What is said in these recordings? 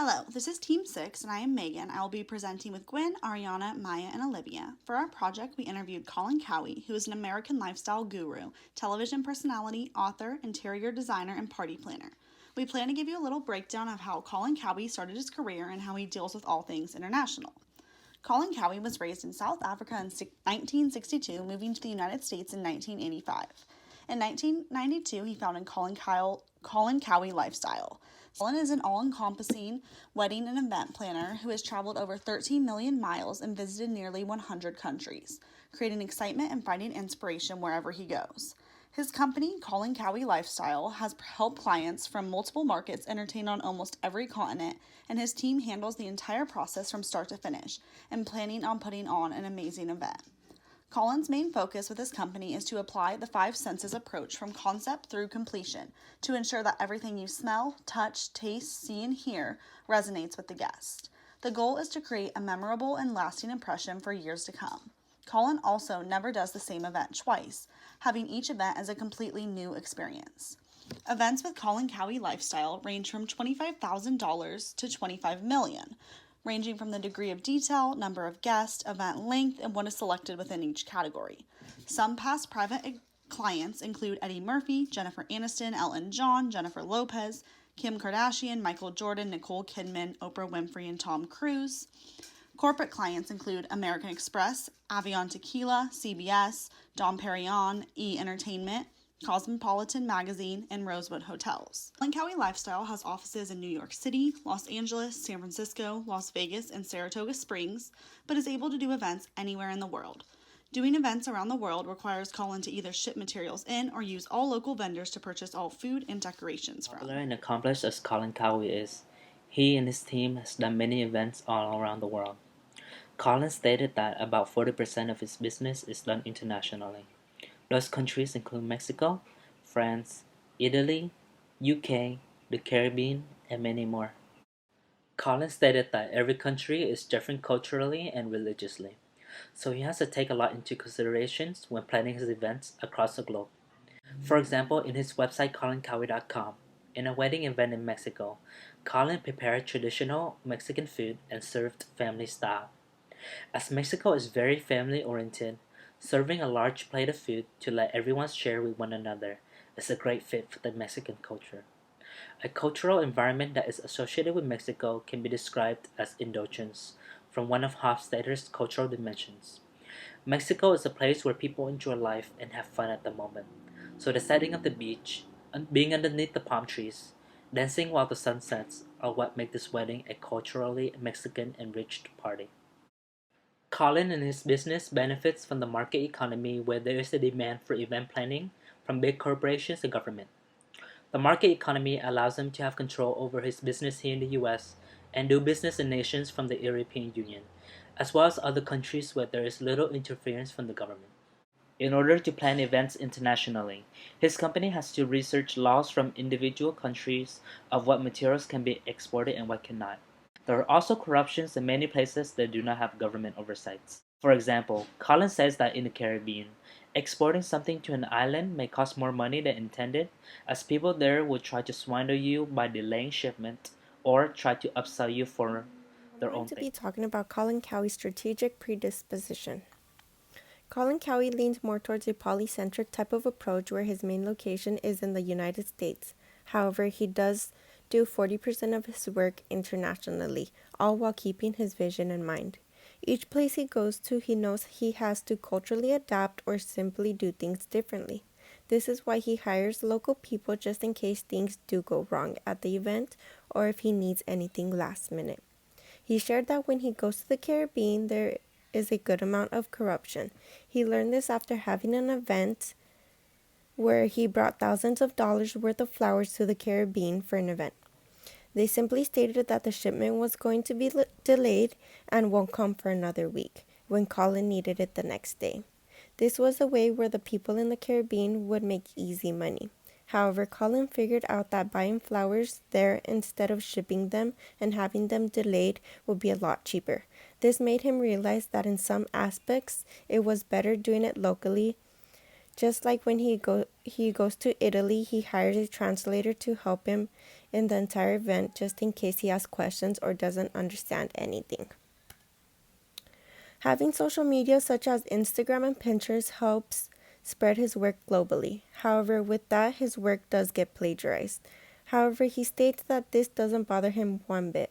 Hello, this is Team 6 and I am Megan. I will be presenting with Gwen, Ariana, Maya, and Olivia. For our project, we interviewed Colin Cowie, who is an American lifestyle guru, television personality, author, interior designer, and party planner. We plan to give you a little breakdown of how Colin Cowie started his career and how he deals with all things international. Colin Cowie was raised in South Africa in 1962, moving to the United States in 1985. In 1992, he founded Colin Cowie Lifestyle. Colin is an all-encompassing wedding and event planner who has traveled over 13 million miles and visited nearly 100 countries, creating excitement and finding inspiration wherever he goes. His company, Colin Cowie Lifestyle, has helped clients from multiple markets entertain on almost every continent, and his team handles the entire process from start to finish and planning on putting on an amazing event. Colin's main focus with his company is to apply the five senses approach from concept through completion to ensure that everything you smell, touch, taste, see, and hear resonates with the guest. The goal is to create a memorable and lasting impression for years to come. Colin also never does the same event twice, having each event as a completely new experience. Events with Colin Cowie Lifestyle range from $25,000 to $25 million, ranging from the degree of detail, number of guests, event length, and what is selected within each category. Some past private clients include Eddie Murphy, Jennifer Aniston, Elton John, Jennifer Lopez, Kim Kardashian, Michael Jordan, Nicole Kidman, Oprah Winfrey, and Tom Cruise. Corporate clients include American Express, Avion Tequila, CBS, Dom Perignon, E! Entertainment, Cosmopolitan Magazine, and Rosewood Hotels. Colin Cowie Lifestyle has offices in New York City, Los Angeles, San Francisco, Las Vegas, and Saratoga Springs, but is able to do events anywhere in the world. Doing events around the world requires Colin to either ship materials in or use all local vendors to purchase all food and decorations from. Popular and accomplished as Colin Cowie is, he and his team has done many events all around the world. Colin stated that about 40% of his business is done internationally. Those countries include Mexico, France, Italy, UK, the Caribbean, and many more. Colin stated that every country is different culturally and religiously, so he has to take a lot into considerations when planning his events across the globe. For example, in his website colincowie.com, in a wedding event in Mexico, Colin prepared traditional Mexican food and served family style. As Mexico is very family oriented, serving a large plate of food to let everyone share with one another is a great fit for the Mexican culture. A cultural environment that is associated with Mexico can be described as indulgence, from one of Hofstadter's cultural dimensions. Mexico is a place where people enjoy life and have fun at the moment. So the setting of the beach, being underneath the palm trees, dancing while the sun sets are what make this wedding a culturally Mexican enriched party. Colin and his business benefits from the market economy where there is a demand for event planning from big corporations and government. The market economy allows him to have control over his business here in the US and do business in nations from the European Union, as well as other countries where there is little interference from the government. In order to plan events internationally, his company has to research laws from individual countries of what materials can be exported and what cannot. There are also corruptions in many places that do not have government oversights. For example, Colin says that in the Caribbean, exporting something to an island may cost more money than intended, as people there will try to swindle you by delaying shipment or try to upsell you for I'm their going own to thing. be talking about Colin Cowie's strategic predisposition. Colin Cowie leans more towards a polycentric type of approach where his main location is in the United States. However, he does do 40% of his work internationally, all while keeping his vision in mind. Each place he goes to, he knows he has to culturally adapt or simply do things differently. This is why he hires local people just in case things do go wrong at the event or if he needs anything last minute. He shared that when he goes to the Caribbean, there is a good amount of corruption. He learned this after having an event where he brought thousands of dollars worth of flowers to the Caribbean for an event. They simply stated that the shipment was going to be delayed and won't come for another week, when Colin needed it the next day. This was a way where the people in the Caribbean would make easy money. However, Colin figured out that buying flowers there instead of shipping them and having them delayed would be a lot cheaper. This made him realize that in some aspects it was better doing it locally. Just like when he goes to Italy, he hires a translator to help him in the entire event just in case he has questions or doesn't understand anything. Having social media such as Instagram and Pinterest helps spread his work globally. However, with that, his work does get plagiarized. However, he states that this doesn't bother him one bit.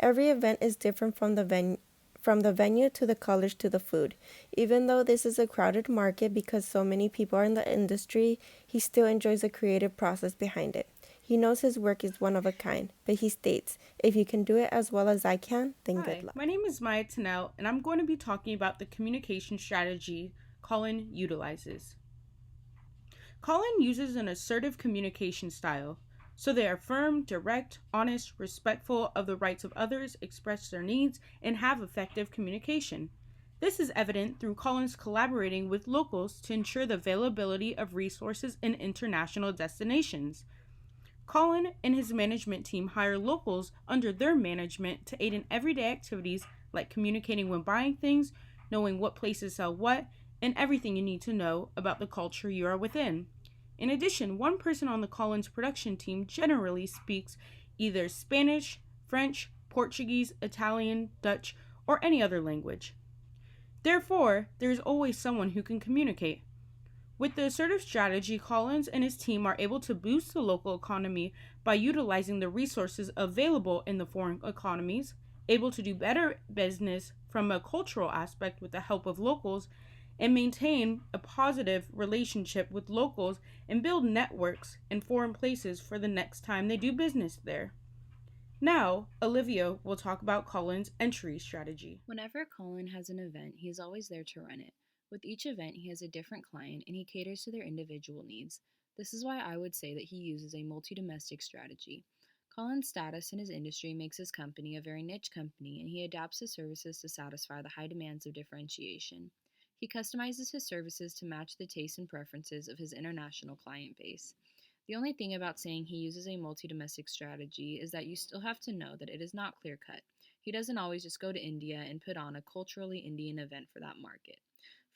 Every event is different from the venue to the colors to the food. Even though this is a crowded market because so many people are in the industry, he still enjoys the creative process behind it. He knows his work is one of a kind, but he states, if you can do it as well as I can, then Hi, good luck. my name is Maya Tannell, and I'm going to be talking about the communication strategy Colin utilizes. Colin uses an assertive communication style, so they are firm, direct, honest, respectful of the rights of others, express their needs, and have effective communication. This is evident through Colin's collaborating with locals to ensure the availability of resources in international destinations. Colin and his management team hire locals under their management to aid in everyday activities like communicating when buying things, knowing what places sell what, and everything you need to know about the culture you are within. In addition, one person on the Collins production team generally speaks either Spanish, French, Portuguese, Italian, Dutch, or any other language. Therefore, there is always someone who can communicate. With the assertive strategy, Collins and his team are able to boost the local economy by utilizing the resources available in the foreign economies, able to do better business from a cultural aspect with the help of locals, and maintain a positive relationship with locals and build networks in foreign places for the next time they do business there. Now, Olivia will talk about Colin's entry strategy. Whenever Colin has an event, he is always there to run it. With each event, he has a different client and he caters to their individual needs. This is why I would say that he uses a multi domestic strategy. Colin's status in his industry makes his company a very niche company and he adapts his services to satisfy the high demands of differentiation. He customizes his services to match the tastes and preferences of his international client base. The only thing about saying he uses a multi domestic strategy is that you still have to know that it is not clear cut. He doesn't always just go to India and put on a culturally Indian event for that market.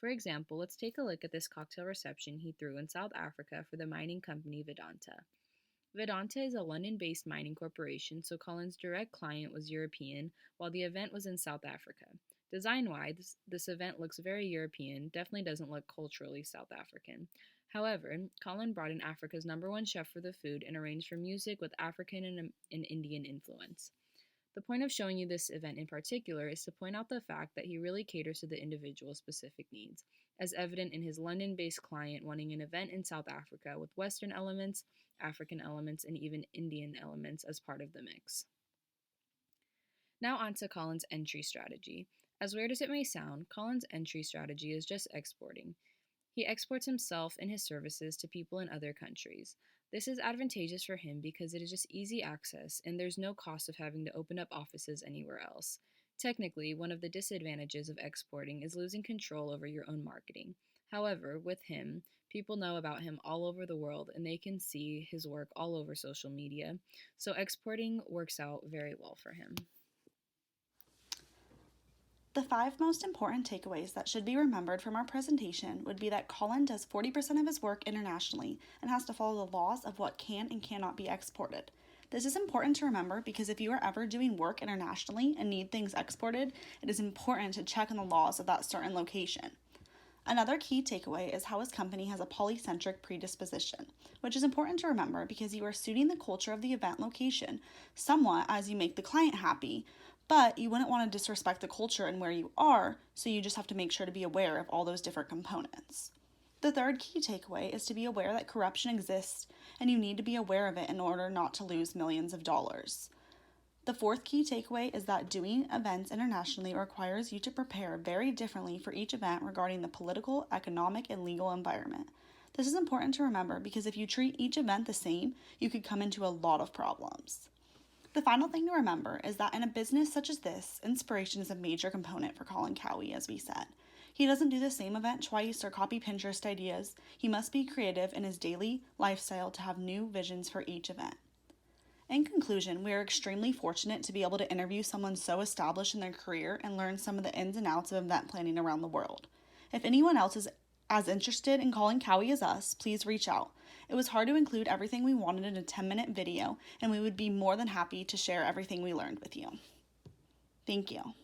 For example, let's take a look at this cocktail reception he threw in South Africa for the mining company Vedanta. Vedanta is a London based mining corporation, so Colin's direct client was European, while the event was in South Africa. Design wise, this event looks very European, definitely doesn't look culturally South African. However, Colin brought in Africa's #1 chef for the food and arranged for music with African and Indian influence. The point of showing you this event in particular is to point out the fact that he really caters to the individual's specific needs, as evident in his London based client wanting an event in South Africa with Western elements, African elements, and even Indian elements as part of the mix. Now on to Colin's entry strategy. As weird as it may sound, Colin's entry strategy is just exporting. He exports himself and his services to people in other countries. This is advantageous for him because it is just easy access and there's no cost of having to open up offices anywhere else. Technically, one of the disadvantages of exporting is losing control over your own marketing. However, with him, people know about him all over the world and they can see his work all over social media, so exporting works out very well for him. The 5 most important takeaways that should be remembered from our presentation would be that Colin does 40% of his work internationally and has to follow the laws of what can and cannot be exported. This is important to remember because if you are ever doing work internationally and need things exported, it is important to check on the laws of that certain location. Another key takeaway is how his company has a polycentric predisposition, which is important to remember because you are suiting the culture of the event location somewhat as you make the client happy, but you wouldn't want to disrespect the culture and where you are, so you just have to make sure to be aware of all those different components. The third key takeaway is to be aware that corruption exists and you need to be aware of it in order not to lose millions of dollars. The fourth key takeaway is that doing events internationally requires you to prepare very differently for each event regarding the political, economic, and legal environment. This is important to remember because if you treat each event the same, you could come into a lot of problems. The final thing to remember is that in a business such as this, inspiration is a major component for Colin Cowie, as we said. He doesn't do the same event twice or copy Pinterest ideas. He must be creative in his daily lifestyle to have new visions for each event. In conclusion, we are extremely fortunate to be able to interview someone so established in their career and learn some of the ins and outs of event planning around the world. If anyone else is as interested in Colin Cowie as us, please reach out. It was hard to include everything we wanted in a 10-minute video, and we would be more than happy to share everything we learned with you. Thank you.